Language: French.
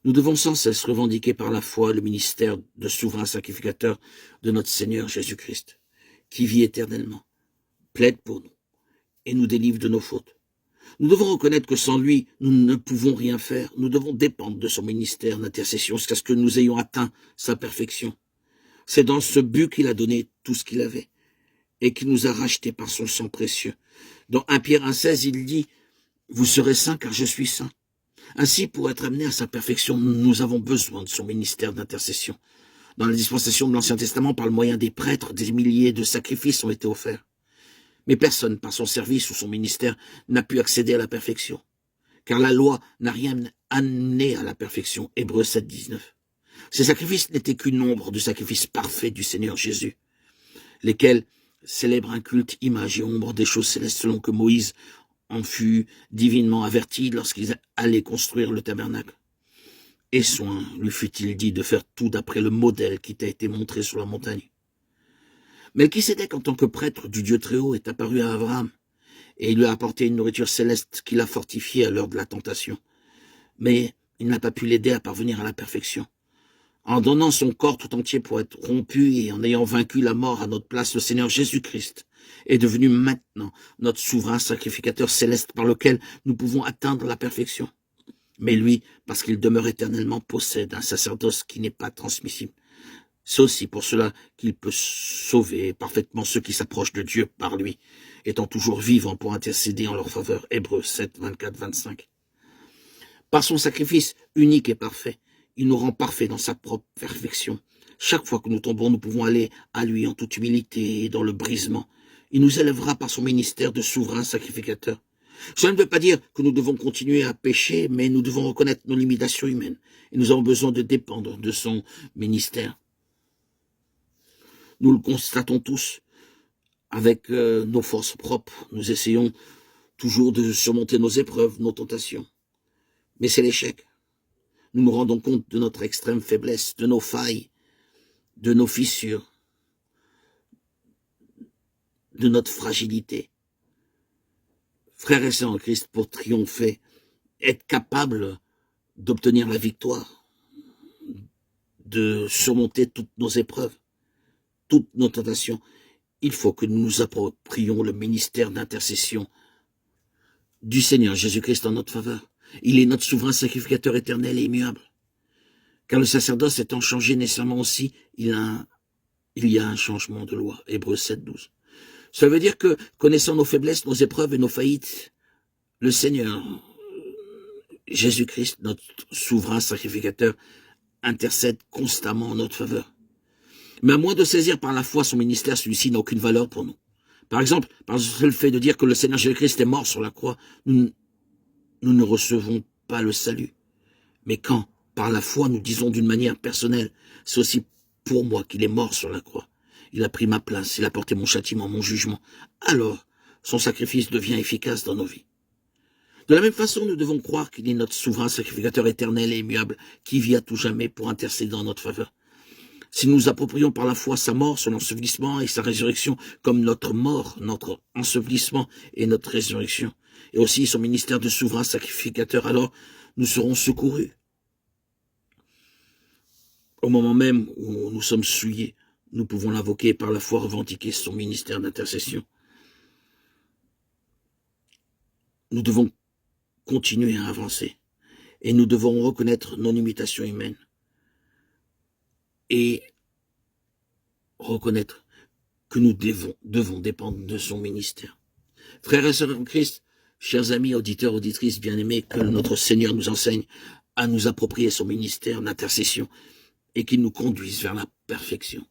Nous devons sans cesse revendiquer par la foi le ministère de souverain sacrificateur de notre Seigneur Jésus-Christ, qui vit éternellement, plaide pour nous et nous délivre de nos fautes. Nous devons reconnaître que sans lui, nous ne pouvons rien faire. Nous devons dépendre de son ministère d'intercession jusqu'à ce que nous ayons atteint sa perfection. C'est dans ce but qu'il a donné tout ce qu'il avait et qu'il nous a rachetés par son sang précieux. Dans 1 Pierre 1,16, il dit « Vous serez saints car je suis saint ». Ainsi, pour être amenés à sa perfection, nous avons besoin de son ministère d'intercession. Dans la dispensation de l'Ancien Testament, par le moyen des prêtres, des milliers de sacrifices ont été offerts. Mais personne, par son service ou son ministère, n'a pu accéder à la perfection. Car la loi n'a rien amené à la perfection. Hébreux 7, 19. Ces sacrifices n'étaient qu'une ombre du sacrifice parfait du Seigneur Jésus, lesquels célèbrent un culte image et ombre des choses célestes selon que Moïse en fut divinement averti lorsqu'il allait construire le tabernacle. Et soin lui fut-il dit de faire tout d'après le modèle qui t'a été montré sur la montagne. Melchisédek, en tant que prêtre du Dieu Très-Haut, est apparu à Abraham, et il lui a apporté une nourriture céleste qui l'a fortifié à l'heure de la tentation. Mais il n'a pas pu l'aider à parvenir à la perfection. En donnant son corps tout entier pour être rompu et en ayant vaincu la mort à notre place, le Seigneur Jésus-Christ est devenu maintenant notre souverain sacrificateur céleste par lequel nous pouvons atteindre la perfection. Mais lui, parce qu'il demeure éternellement, possède un sacerdoce qui n'est pas transmissible. C'est aussi pour cela qu'il peut sauver parfaitement ceux qui s'approchent de Dieu par lui, étant toujours vivant pour intercéder en leur faveur. Hébreux 7, 24, 25. Par son sacrifice unique et parfait, il nous rend parfaits dans sa propre perfection. Chaque fois que nous tombons, nous pouvons aller à lui en toute humilité et dans le brisement. Il nous élèvera par son ministère de souverain sacrificateur. Cela ne veut pas dire que nous devons continuer à pécher, mais nous devons reconnaître nos limitations humaines. Et nous avons besoin de dépendre de son ministère. Nous le constatons tous avec nos forces propres. Nous essayons toujours de surmonter nos épreuves, nos tentations. Mais c'est l'échec. Nous nous rendons compte de notre extrême faiblesse, de nos failles, de nos fissures, de notre fragilité. Frères et sœurs en Christ, pour triompher, être capable d'obtenir la victoire, de surmonter toutes nos épreuves, toutes nos tentations, il faut que nous nous approprions le ministère d'intercession du Seigneur Jésus-Christ en notre faveur. Il est notre souverain sacrificateur éternel et immuable. Car le sacerdoce étant changé nécessairement aussi, il y a un changement de loi. Hébreux 7, 12. Ça veut dire que, connaissant nos faiblesses, nos épreuves et nos faillites, le Seigneur, Jésus-Christ, notre souverain sacrificateur, intercède constamment en notre faveur. Mais à moins de saisir par la foi son ministère, celui-ci n'a aucune valeur pour nous. Par exemple, par le seul fait de dire que le Seigneur Jésus-Christ est mort sur la croix, nous ne recevons pas le salut. Mais quand, par la foi, nous disons d'une manière personnelle, c'est aussi pour moi qu'il est mort sur la croix. Il a pris ma place, il a porté mon châtiment, mon jugement. Alors, son sacrifice devient efficace dans nos vies. De la même façon, nous devons croire qu'il est notre souverain sacrificateur éternel et immuable, qui vit à tout jamais pour intercéder en notre faveur. Si nous approprions par la foi sa mort, son ensevelissement et sa résurrection comme notre mort, notre ensevelissement et notre résurrection, et aussi son ministère de souverain sacrificateur, alors nous serons secourus. Au moment même où nous sommes souillés, nous pouvons l'invoquer et par la foi revendiquer son ministère d'intercession. Nous devons continuer à avancer et nous devons reconnaître nos limitations humaines et reconnaître que nous devons dépendre de son ministère. Frères et sœurs en Christ, chers amis, auditeurs, auditrices bien-aimés, que notre Seigneur nous enseigne à nous approprier son ministère d'intercession et qu'il nous conduise vers la perfection.